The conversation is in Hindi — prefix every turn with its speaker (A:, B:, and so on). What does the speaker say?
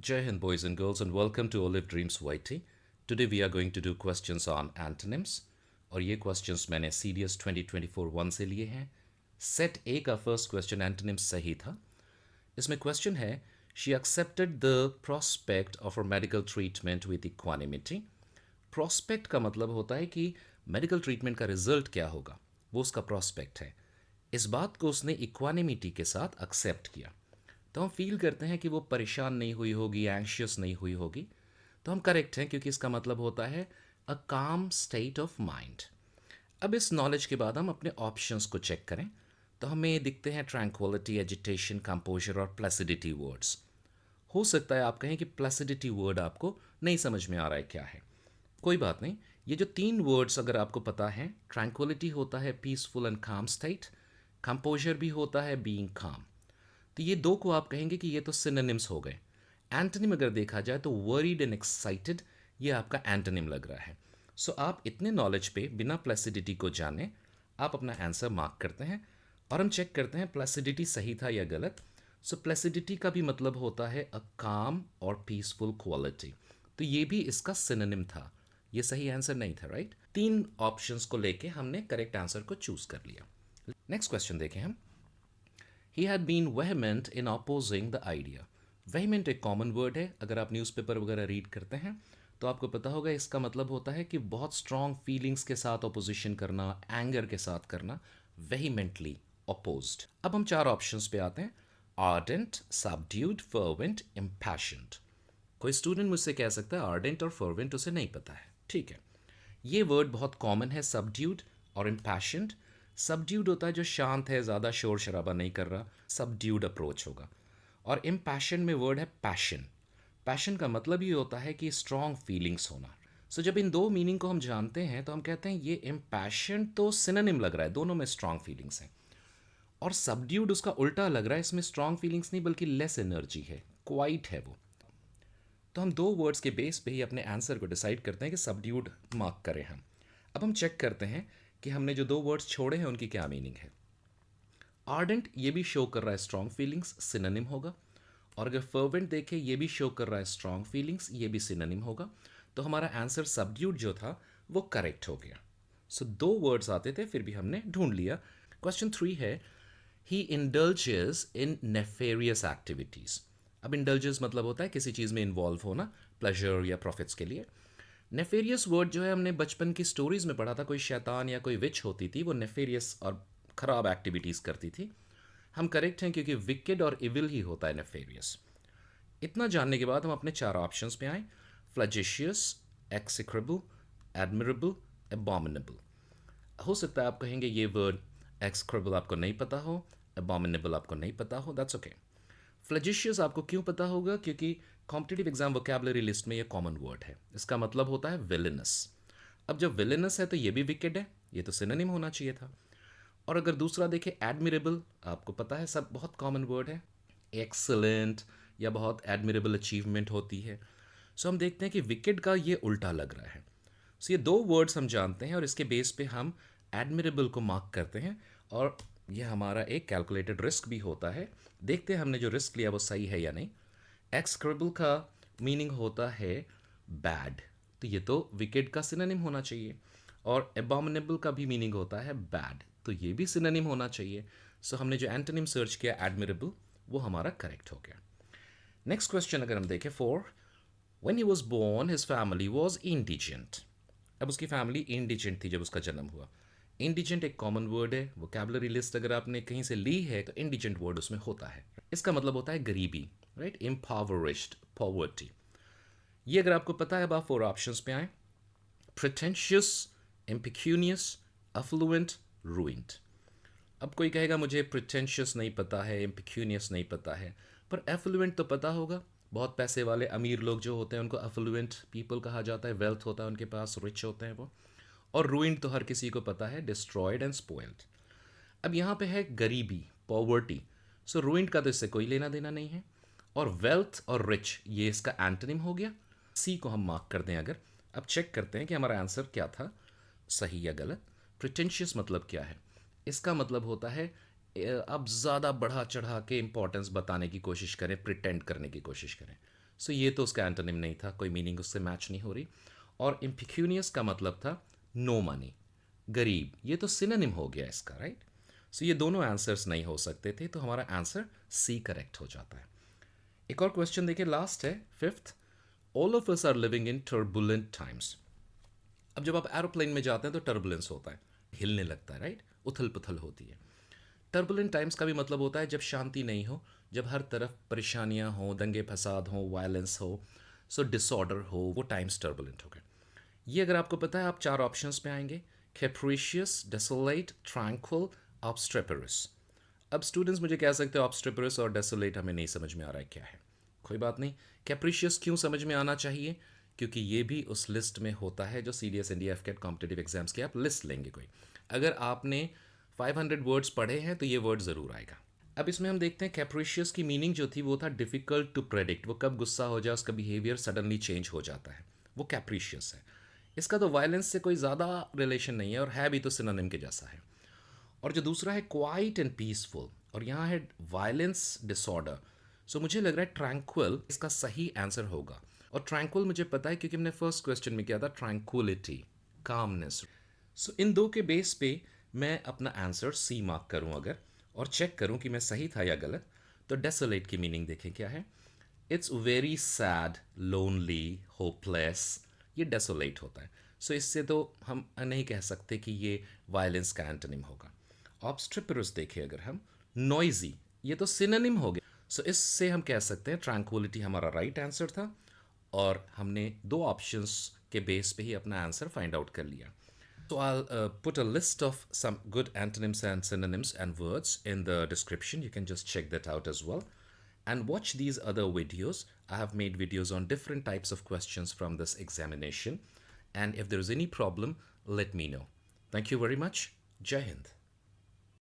A: Jai Hind, boys and girls, and welcome to Olive Dreams YT. Today we are going to do questions on antonyms. और ये questions मैंने CDS 2024 1 से लिए हैं. सेट ए का फर्स्ट क्वेश्चन एंटोनिम्स सही था. इसमें क्वेश्चन है, she accepted the prospect of a medical treatment with equanimity. Prospect का मतलब होता है कि मेडिकल ट्रीटमेंट का रिजल्ट क्या होगा, वो उसका प्रोस्पेक्ट है. इस बात को उसने इक्वानिमिटी के साथ एक्सेप्ट किया. तो हम फील करते हैं कि वो परेशान नहीं हुई होगी, एंशियस नहीं हुई होगी. तो हम करेक्ट हैं, क्योंकि इसका मतलब होता है अ काम स्टेट ऑफ माइंड. अब इस नॉलेज के बाद हम अपने ऑप्शंस को चेक करें तो हमें दिखते हैं ट्रैंक्विलिटी, एजिटेशन, कंपोजर और प्लेसिडिटी वर्ड्स. हो सकता है आप कहें कि प्लेसिडिटी वर्ड आपको नहीं समझ में आ रहा है क्या है. कोई बात नहीं, ये जो तीन वर्ड्स अगर आपको पता है, ट्रैंक्विलिटी होता है पीसफुल एंड काम स्टेट, कंपोजर भी होता है बीइंग काम. तो ये दो को आप कहेंगे कि ये तो सिनोनिम्स हो गए. एंटोनिम अगर देखा जाए तो वरीड एंड एक्साइटेड, ये आपका एंटोनिम लग रहा है. सो आप इतने नॉलेज पे बिना प्लेसिडिटी को जाने आप अपना आंसर मार्क करते हैं और हम चेक करते हैं प्लेसिडिटी सही था या गलत. सो प्लेसिडिटी का भी मतलब होता है अ काम और पीसफुल क्वालिटी. तो ये भी इसका सिनोनिम था, ये सही आंसर नहीं था. राइट, तीन ऑप्शंस को लेके हमने करेक्ट आंसर को चूज कर लिया. नेक्स्ट क्वेश्चन देखें हम. He had been vehement in opposing the idea. Vehement एक कॉमन वर्ड है. अगर आप न्यूज़पेपर वगैरह रीड करते हैं तो आपको पता होगा इसका मतलब होता है कि बहुत स्ट्रॉन्ग फीलिंग्स के साथ अपोजिशन करना, एंगर के साथ करना, vehemently opposed. अब हम चार ऑप्शंस पे आते हैं. ardent, subdued, fervent, impassioned. कोई स्टूडेंट मुझसे कह सकता है ardent और fervent उसे नहीं पता है. ठीक है, ये वर्ड बहुत कॉमन है, subdued और impassioned. सबड्यूड होता है जो शांत है, ज़्यादा शोर शराबा नहीं कर रहा, सबड्यूड अप्रोच होगा. और इम्पैशन में वर्ड है पैशन. पैशन का मतलब ये होता है कि स्ट्रॉन्ग फीलिंग्स होना. सो जब इन दो मीनिंग को हम जानते हैं तो हम कहते हैं ये इम्पैशन तो सिनोनिम लग रहा है, दोनों में स्ट्रॉन्ग फीलिंग्स हैं. और सबड्यूड उसका उल्टा लग रहा है, इसमें स्ट्रॉन्ग फीलिंग्स नहीं बल्कि लेस एनर्जी है, क्वाइट है वो. तो हम दो वर्ड्स के बेस पे ही अपने आंसर को डिसाइड करते हैं कि सबड्यूड मार्क करें हम. अब हम चेक करते हैं कि हमने जो दो वर्ड्स छोड़े हैं उनकी क्या मीनिंग है. आर्डेंट ये भी शो कर रहा है स्ट्रॉन्ग फीलिंग्स, सिनोनिम होगा. और अगर फर्वेंट देखें, ये भी शो कर रहा है स्ट्रॉन्ग फीलिंग्स, ये भी सिनोनिम होगा. तो हमारा आंसर सबड्यूड जो था वो करेक्ट हो गया. सो दो वर्ड्स आते थे, फिर भी हमने ढूंढ लिया. क्वेश्चन 3 है, ही इंडल्जेस इन नेफेरियस एक्टिविटीज़. अब इंडल्जेस मतलब होता है किसी चीज़ में इन्वॉल्व होना, प्लेजर या प्रॉफिट्स के लिए. नेफेरियस वर्ड जो है हमने बचपन की स्टोरीज में पढ़ा था, कोई शैतान या कोई विच होती थी, वो नेफेरियस और ख़राब एक्टिविटीज़ करती थी. हम करेक्ट हैं क्योंकि विकेड और इविल ही होता है नेफेरियस. इतना जानने के बाद हम अपने चार ऑप्शंस पे आए. फ्लैजिशियस, एक्सिक्रेबल, एडमिरेबल, एबॉमिनेबल. हो सकता है आप कहेंगे ये वर्ड एक्सक्रेबल आपको नहीं पता हो, एबॉमिनेबल आपको नहीं पता हो, दैट्स ओके. फ्लैजिशियस आपको क्यों पता होगा, क्योंकि कॉम्पिटिटिव एग्जाम वोकैबुलरी लिस्ट में ये कॉमन वर्ड है. इसका मतलब होता है विलेनस. अब जब विलेनस है तो ये भी विकेड है, ये तो सिनोनिम होना चाहिए था. और अगर दूसरा देखें एडमिरेबल, आपको पता है सब बहुत कॉमन वर्ड है, एक्सलेंट या बहुत एडमिरेबल अचीवमेंट होती है. सो हम देखते हैं कि विकेड का ये उल्टा लग रहा है. सो ये दो वर्ड्स हम जानते हैं और इसके बेस पे हम एडमिरेबल को मार्क करते हैं. और ये हमारा एक कैलकुलेटेड रिस्क भी होता है. देखते हैं हमने जो रिस्क लिया वो सही है या नहीं. एक्सक्रेबल का मीनिंग होता है बैड, तो ये तो विकेड का सिनोनिम होना चाहिए. और एबॉमिनेबल का भी मीनिंग होता है बैड, तो ये भी सिनोनिम होना चाहिए. सो हमने जो एंटोनिम सर्च किया एडमिरेबल, वो हमारा करेक्ट हो गया. नेक्स्ट क्वेश्चन अगर हम देखें 4, when he was born his family was indigent. अब उसकी फैमिली इंडिजेंट थी जब उसका जन्म हुआ. इंडिजेंट एक कॉमन वर्ड है, वोकैबुलरी लिस्ट अगर आपने कहीं से ली है तो इंडिजेंट वर्ड उसमें होता है. इसका मतलब होता है गरीबी, राइट, इम्पावरिश्ड, पॉवर्टी. ये अगर आपको पता है अब आप 4 ऑप्शंस पे आए. Pretentious, impecunious, affluent, ruined. अब कोई कहेगा मुझे प्रिटेंशियस नहीं पता है, इम्पिक्यूनियस नहीं पता है, पर एफ्लुएंट तो पता होगा. बहुत पैसे वाले अमीर लोग जो होते हैं उनको एफ्लुएंट पीपल कहा जाता है, वेल्थ होता है उनके पास, रिच होते हैं वो. और रूइंड तो हर किसी को पता है, डिस्ट्रॉयड एंड स्पॉइल्ड. अब यहाँ पे है गरीबी, पॉवर्टी. सो रूइंड का तो इससे कोई लेना देना नहीं है. और वेल्थ और रिच ये इसका एंटोनिम हो गया. सी को हम मार्क कर दें अगर. अब चेक करते हैं कि हमारा आंसर क्या था, सही या गलत. प्रिटेंशियस मतलब क्या है, इसका मतलब होता है अब ज़्यादा बढ़ा चढ़ा के इंपॉर्टेंस बताने की कोशिश करें, प्रिटेंड करने की कोशिश करें. सो ये तो उसका एंटोनिम नहीं था, कोई मीनिंग उससे मैच नहीं हो रही। और इम्पिक्यूनियस का मतलब था नो मनी, गरीब, ये तो सिनोनिम हो गया इसका, राइट। सो ये दोनों आंसर्स नहीं हो सकते थे, तो हमारा आंसर सी करेक्ट हो जाता है। एक और क्वेश्चन देखिए, लास्ट है, fifth. All of us are living in turbulent times. अब जब आप एरोप्लेन में जाते हैं तो टर्बुलेंस होता है, हिलने लगता है, राइट, उथल पुथल होती है। टर्बुलेंट टाइम्स का भी मतलब होता है जब शांति नहीं हो, जब हर तरफ परेशानियां हो, दंगे फसाद हो, वायलेंस हो, सो डिसऑर्डर हो, वो टाइम्स टर्बुलेंट हो गए। ये अगर आपको पता है, आप चार ऑप्शंस पे आएंगे, कैप्रिशियस, डेसोलेट, ट्रैंक्विल, ऑब्स्ट्रेपरस। अब स्टूडेंट्स मुझे कह सकते हो ऑब्स्ट्रेपरस और डेसोलेट हमें नहीं समझ में आ रहा है क्या है। कोई बात नहीं, कैप्रिशियस क्यों समझ में आना चाहिए, क्योंकि ये भी उस लिस्ट में होता है जो C D S India AFCAT competitive exams की आप लिस्ट लेंगे कोई। अगर आपने 500 वर्ड्स पढ़े हैं तो ये वर्ड ज़रूर आएगा। अब इसमें हम देखते हैं कैप्रिशियस की मीनिंग जो थी वो था डिफ़िकल्ट टू प्रेडिक्ट, वो कब गुस्सा हो जाए, उसका बिहेवियर सडनली चेंज हो जाता है, वो कैप्रिशियस है। इसका तो वायलेंस से कोई ज़्यादा रिलेशन नहीं है, और है भी तो सिनोनिम के जैसा है। और जो दूसरा है क्वाइट एंड पीसफुल, और यहाँ है वायलेंस डिसऑर्डर। सो मुझे लग रहा है ट्रैंक्विल इसका सही आंसर होगा। और ट्रैंक्विल मुझे पता है क्योंकि हमने फर्स्ट क्वेश्चन में किया था, ट्रैंक्विलिटी, कामनेस। सो इन दो के बेस पे मैं अपना आंसर सी मार्क करूं अगर, और चेक करूं कि मैं सही था या गलत, तो डेसोलेट की मीनिंग देखें क्या है। It's very sad, lonely, hopeless, ये डेसोलेट होता है। सो इससे तो हम नहीं कह सकते कि ये वायलेंस का एंटोनिम होगा। ऑब्स्ट्रिपरस देखें अगर हम, नॉइजी, ये तो सिनोनिम हो गया। सो इससे हम कह सकते हैं ट्रैंक्विलिटी हमारा राइट आंसर था, और हमने दो ऑप्शंस के बेस पे ही अपना आंसर फाइंड आउट कर लिया। So I'll put a list of some good antonyms and synonyms and words in the description. You can just check that out as well. And watch these other videos. I have made videos on different types of questions from this examination. And if there's any problem, let me know. Thank you very much. Jai Hind.